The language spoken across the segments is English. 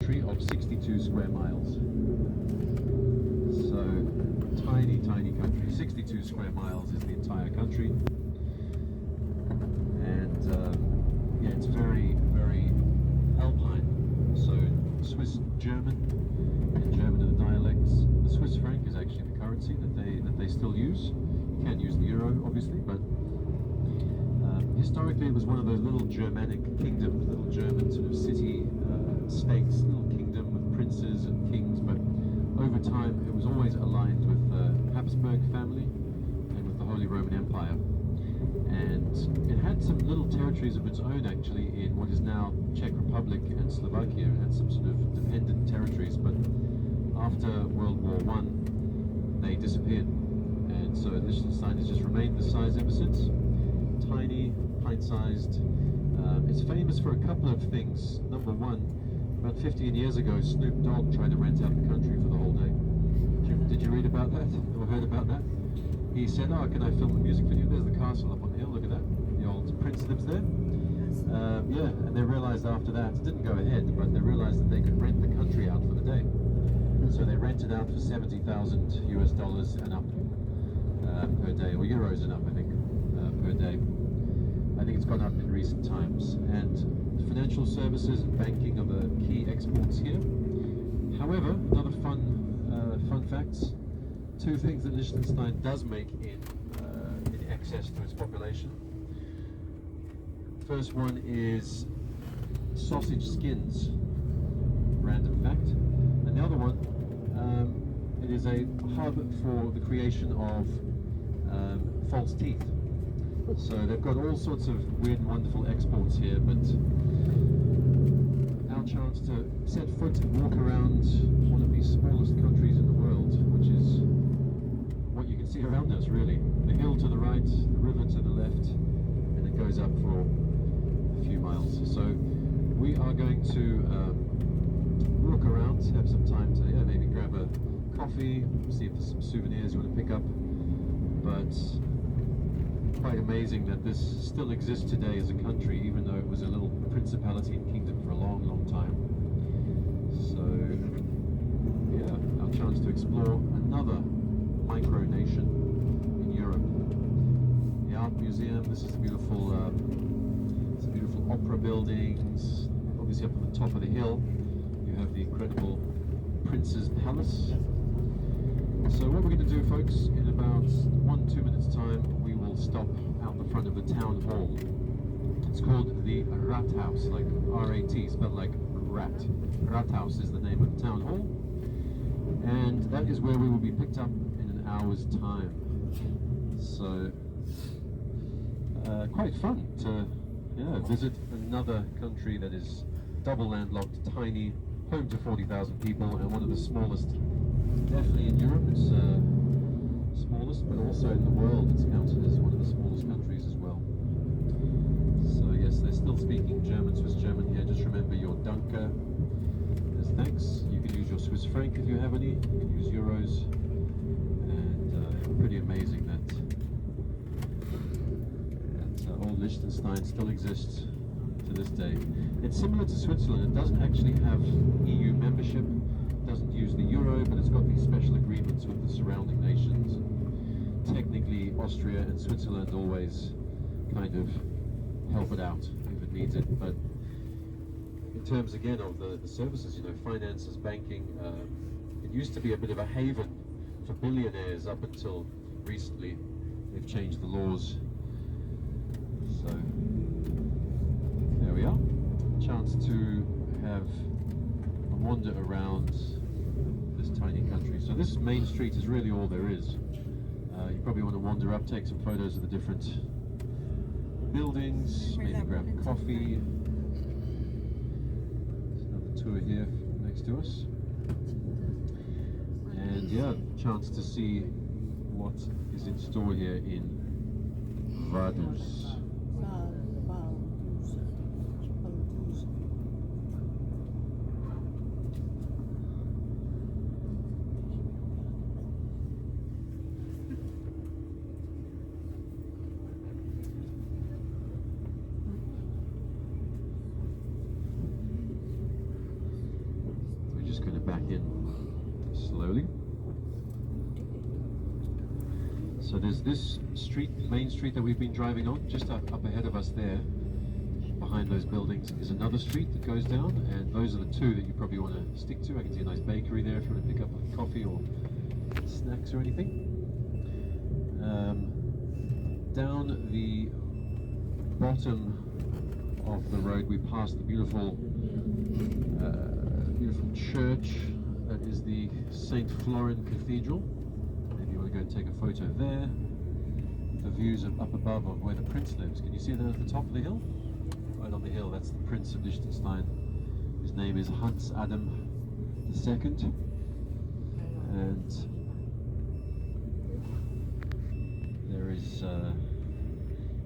country of 62 square miles. So, tiny, tiny country. 62 square miles is the entire country. And yeah, it's very, very alpine. So, Swiss German, and German are the dialects. The Swiss franc is actually the currency that they still use. You can't use the euro, obviously, but historically it was one of those little Germanic kingdoms, little German sort of city states, little kingdom with princes and kings, but over time it was always aligned with the Habsburg family and with the Holy Roman Empire. And it had some little territories of its own actually in what is now Czech Republic and Slovakia. It had some sort of dependent territories, but after World War I they disappeared. And so Liechtenstein has just remained this size ever since. Tiny, pint-sized. It's famous for a couple of things. Number one, about 15 years ago, Snoop Dogg tried to rent out the country for the whole day. Did you read about that or heard about that? He said, "Oh, can I film a music video? There's the castle up on the hill. Look at that. The old prince lives there." Yeah, and they realized after that, it didn't go ahead, but they realized that they could rent the country out for the day. So they rented out for $70,000 US and up per day, or euros and up, I think, per day. I think it's gone up in recent times. And financial services and banking are the key exports here. However, another fun facts. Two things that Liechtenstein does make in excess to its population. First one is sausage skins, random fact. And the other one, it is a hub for the creation of false teeth. So they've got all sorts of weird and wonderful exports here, but our chance to set foot and walk around one of the smallest countries in the world, which is what you can see around us really. The hill to the right, the river to the left, and it goes up for a few miles. So we are going to walk around, have some time to maybe grab a coffee, see if there's some souvenirs you want to pick up. But quite amazing that this still exists today as a country, even though it was a little principality and kingdom for a long, long time. So yeah, our chance to explore another micronation in Europe. The Art Museum. This is the beautiful, opera buildings. Obviously, up on the top of the hill, you have the incredible Prince's Palace. So what we're going to do, folks, in about 1-2 minutes' time, we will stop out the front of the town hall. It's called the Rathaus, like R-A-T, spelled like rat. Rathaus is the name of the town hall, and that is where we will be picked up in an hour's time. So quite fun to visit another country that is double landlocked, tiny, home to 40,000 people, and one of the smallest. Definitely in Europe, it's smallest, but also in the world, it's counted as one of the smallest countries as well. So yes, they're still speaking German, Swiss German here. Just remember your Danke as thanks. You can use your Swiss franc if you have any. You can use euros, and pretty amazing that old Liechtenstein still exists to this day. It's similar to Switzerland. It doesn't actually have EU membership. Doesn't use the euro, but it's got these special agreements with the surrounding nations. Technically, Austria and Switzerland always kind of help it out if it needs it. But in terms again of the services, finances, banking, it used to be a bit of a haven for billionaires up until recently. They've changed the laws. So there we are. Chance to have a wander around this tiny country. So this main street is really all there is. You probably want to wander up, take some photos of the different buildings, maybe grab a coffee. There's another tour here next to us. And yeah, chance to see what is in store here in Vaduz. just going to back in slowly. So there's this street, main street that we've been driving on, just up ahead of us there. Behind those buildings is another street that goes down, and those are the two that you probably want to stick to. I can see a nice bakery there if you want to pick up a coffee or snacks or anything. Down the bottom of the road we passed the beautiful church that is the St. Florin Cathedral. Maybe you want to go and take a photo there. The views up above of where the prince lives. Can you see that at the top of the hill? Right on the hill, that's the Prince of Liechtenstein. His name is Hans Adam II. And there is,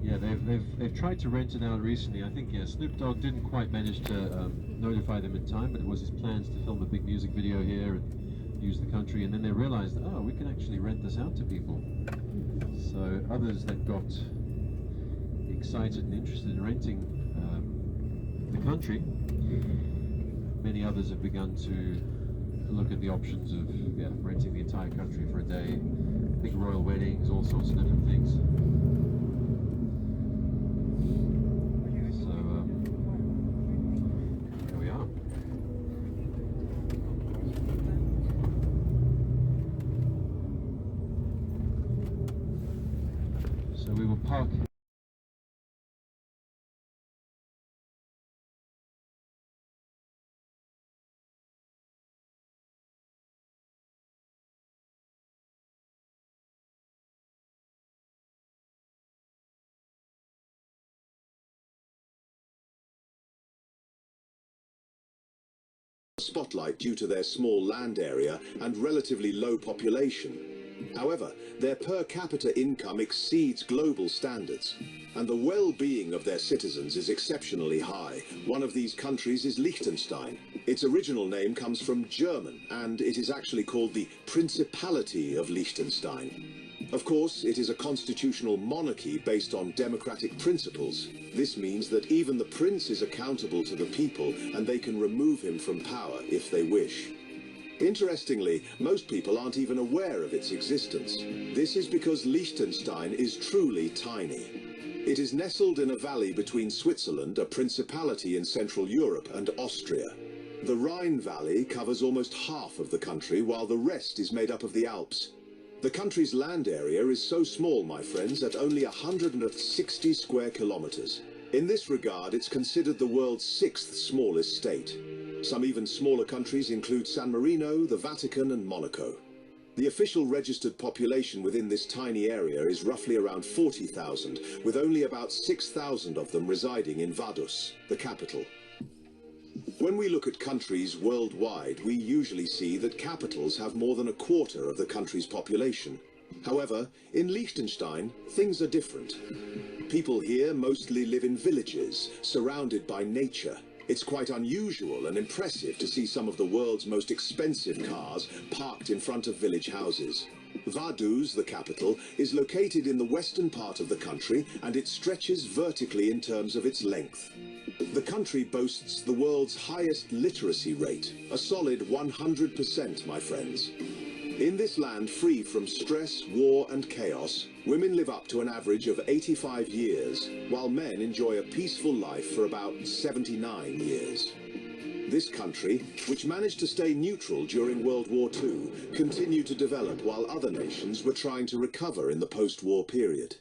yeah, they've tried to rent it out recently. I think, yeah, Snoop Dogg didn't quite manage to notify them in time, but it was his plans to film a big music video here and use the country, and then they realized, oh, we can actually rent this out to people. So others that got excited and interested in renting the country, many others have begun to look at the options of renting the entire country for a day, big royal weddings, all sorts of different things. So here we are. So we will park spotlight due to their small land area and relatively low population. However, their per capita income exceeds global standards, and the well-being of their citizens is exceptionally high. One of these countries is Liechtenstein. Its original name comes from German, and it is actually called the Principality of Liechtenstein. Of course, it is a constitutional monarchy based on democratic principles. This means that even the prince is accountable to the people, and they can remove him from power if they wish. Interestingly, most people aren't even aware of its existence. This is because Liechtenstein is truly tiny. It is nestled in a valley between Switzerland, a principality in Central Europe, and Austria. The Rhine Valley covers almost half of the country, while the rest is made up of the Alps. The country's land area is so small, my friends, at only 160 square kilometers. In this regard, it's considered the world's 6th smallest state. Some even smaller countries include San Marino, the Vatican, and Monaco. The official registered population within this tiny area is roughly around 40,000, with only about 6,000 of them residing in Vaduz, the capital. When we look at countries worldwide, we usually see that capitals have more than a quarter of the country's population. However, in Liechtenstein, things are different. People here mostly live in villages, surrounded by nature. It's quite unusual and impressive to see some of the world's most expensive cars parked in front of village houses. Vaduz, the capital, is located in the western part of the country, and it stretches vertically in terms of its length. The country boasts the world's highest literacy rate, a solid 100%, my friends. In this land free from stress, war and chaos, women live up to an average of 85 years, while men enjoy a peaceful life for about 79 years. This country, which managed to stay neutral during World War II, continued to develop while other nations were trying to recover in the post-war period.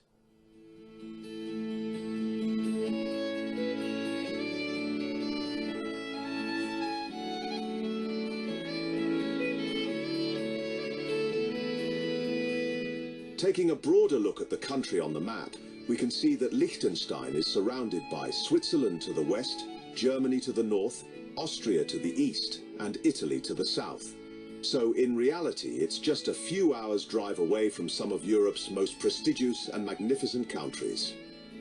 Taking a broader look at the country on the map, we can see that Liechtenstein is surrounded by Switzerland to the west, Germany to the north, Austria to the east, and Italy to the south. So in reality, it's just a few hours' drive away from some of Europe's most prestigious and magnificent countries.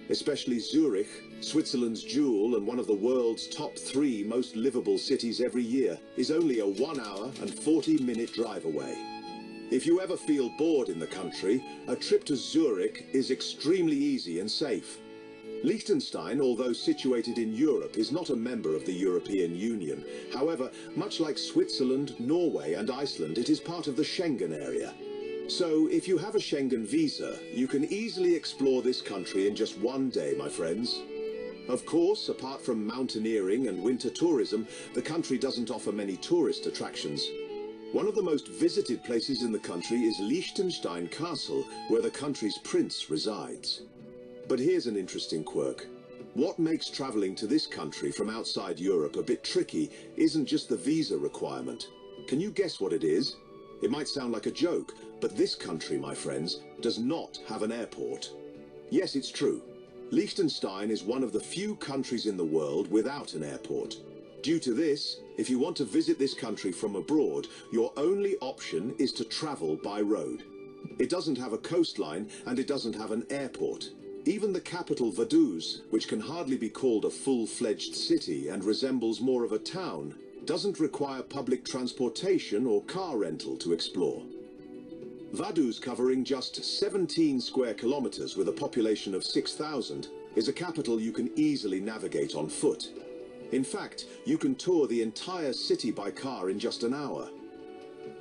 Especially Zurich, Switzerland's jewel and one of the world's top 3 most livable cities every year, is only a 1 hour and 40-minute drive away. If you ever feel bored in the country, a trip to Zurich is extremely easy and safe. Liechtenstein, although situated in Europe, is not a member of the European Union. However, much like Switzerland, Norway and Iceland, it is part of the Schengen area. So, if you have a Schengen visa, you can easily explore this country in just one day, my friends. Of course, apart from mountaineering and winter tourism, the country doesn't offer many tourist attractions. One of the most visited places in the country is Liechtenstein Castle, where the country's prince resides. But here's an interesting quirk. What makes travelling to this country from outside Europe a bit tricky isn't just the visa requirement. Can you guess what it is? It might sound like a joke, but this country, my friends, does not have an airport. Yes, it's true. Liechtenstein is one of the few countries in the world without an airport. Due to this, if you want to visit this country from abroad, your only option is to travel by road. It doesn't have a coastline and it doesn't have an airport. Even the capital Vaduz, which can hardly be called a full-fledged city and resembles more of a town, doesn't require public transportation or car rental to explore. Vaduz, covering just 17 square kilometers with a population of 6,000, is a capital you can easily navigate on foot. In fact, you can tour the entire city by car in just an hour.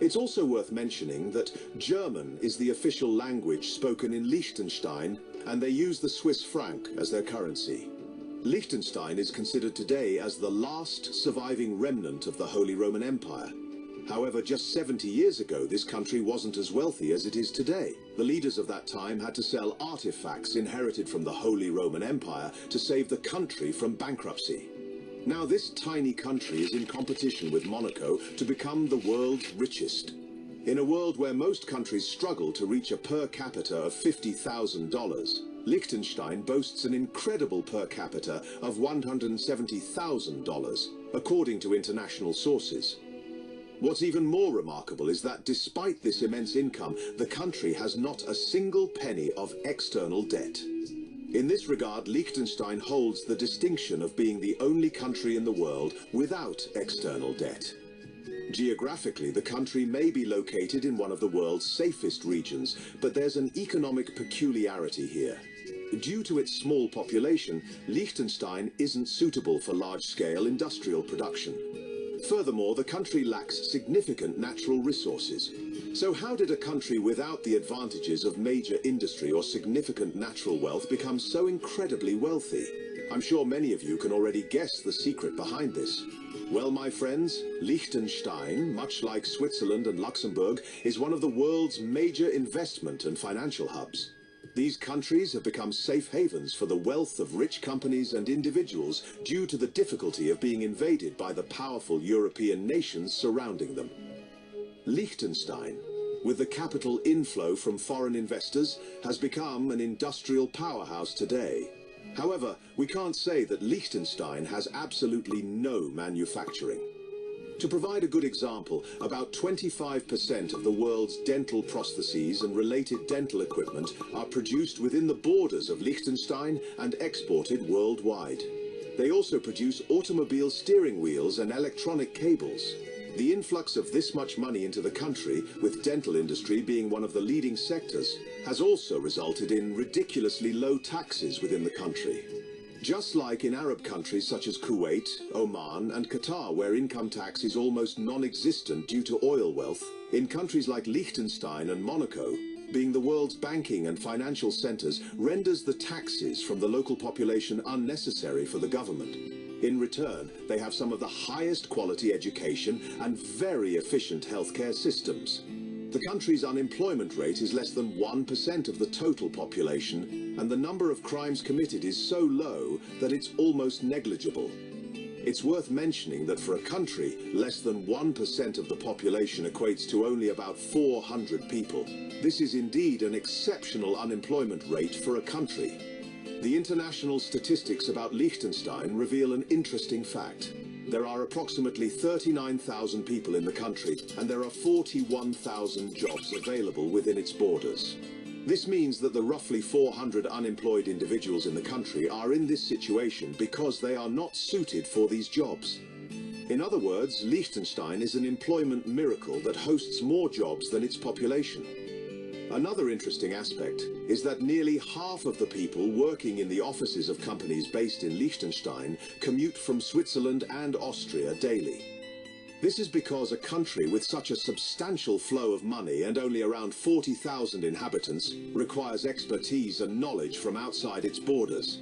It's also worth mentioning that German is the official language spoken in Liechtenstein, and they use the Swiss franc as their currency. Liechtenstein is considered today as the last surviving remnant of the Holy Roman Empire. However, just 70 years ago, this country wasn't as wealthy as it is today. The leaders of that time had to sell artifacts inherited from the Holy Roman Empire to save the country from bankruptcy. Now, this tiny country is in competition with Monaco to become the world's richest. In a world where most countries struggle to reach a per capita of $50,000, Liechtenstein boasts an incredible per capita of $170,000, according to international sources. What's even more remarkable is that despite this immense income, the country has not a single penny of external debt. In this regard, Liechtenstein holds the distinction of being the only country in the world without external debt. Geographically, the country may be located in one of the world's safest regions, but there's an economic peculiarity here. Due to its small population, Liechtenstein isn't suitable for large-scale industrial production. Furthermore, the country lacks significant natural resources. So how did a country without the advantages of major industry or significant natural wealth become so incredibly wealthy? I'm sure many of you can already guess the secret behind this. Well, my friends, Liechtenstein, much like Switzerland and Luxembourg, is one of the world's major investment and financial hubs. These countries have become safe havens for the wealth of rich companies and individuals due to the difficulty of being invaded by the powerful European nations surrounding them. Liechtenstein, with the capital inflow from foreign investors, has become an industrial powerhouse today. However, we can't say that Liechtenstein has absolutely no manufacturing. To provide a good example, about 25% of the world's dental prostheses and related dental equipment are produced within the borders of Liechtenstein and exported worldwide. They also produce automobile steering wheels and electronic cables. The influx of this much money into the country, with dental industry being one of the leading sectors, has also resulted in ridiculously low taxes within the country. Just like in Arab countries such as Kuwait, Oman and Qatar, where income tax is almost non-existent due to oil wealth, in countries like Liechtenstein and Monaco, being the world's banking and financial centres, renders the taxes from the local population unnecessary for the government. In return, they have some of the highest quality education and very efficient healthcare systems. The country's unemployment rate is less than 1% of the total population, and the number of crimes committed is so low that it's almost negligible. It's worth mentioning that for a country, less than 1% of the population equates to only about 400 people. This is indeed an exceptional unemployment rate for a country. The international statistics about Liechtenstein reveal an interesting fact. There are approximately 39,000 people in the country, and there are 41,000 jobs available within its borders. This means that the roughly 400 unemployed individuals in the country are in this situation because they are not suited for these jobs. In other words, Liechtenstein is an employment miracle that hosts more jobs than its population. Another interesting aspect is that nearly half of the people working in the offices of companies based in Liechtenstein commute from Switzerland and Austria daily. This is because a country with such a substantial flow of money and only around 40,000 inhabitants requires expertise and knowledge from outside its borders.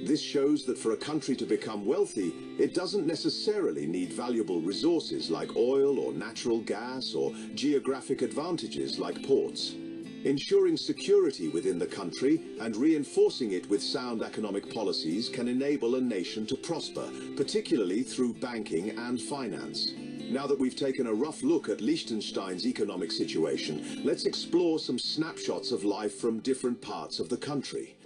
This shows that for a country to become wealthy, it doesn't necessarily need valuable resources like oil or natural gas or geographic advantages like ports. Ensuring security within the country and reinforcing it with sound economic policies can enable a nation to prosper, particularly through banking and finance. Now that we've taken a rough look at Liechtenstein's economic situation, let's explore some snapshots of life from different parts of the country.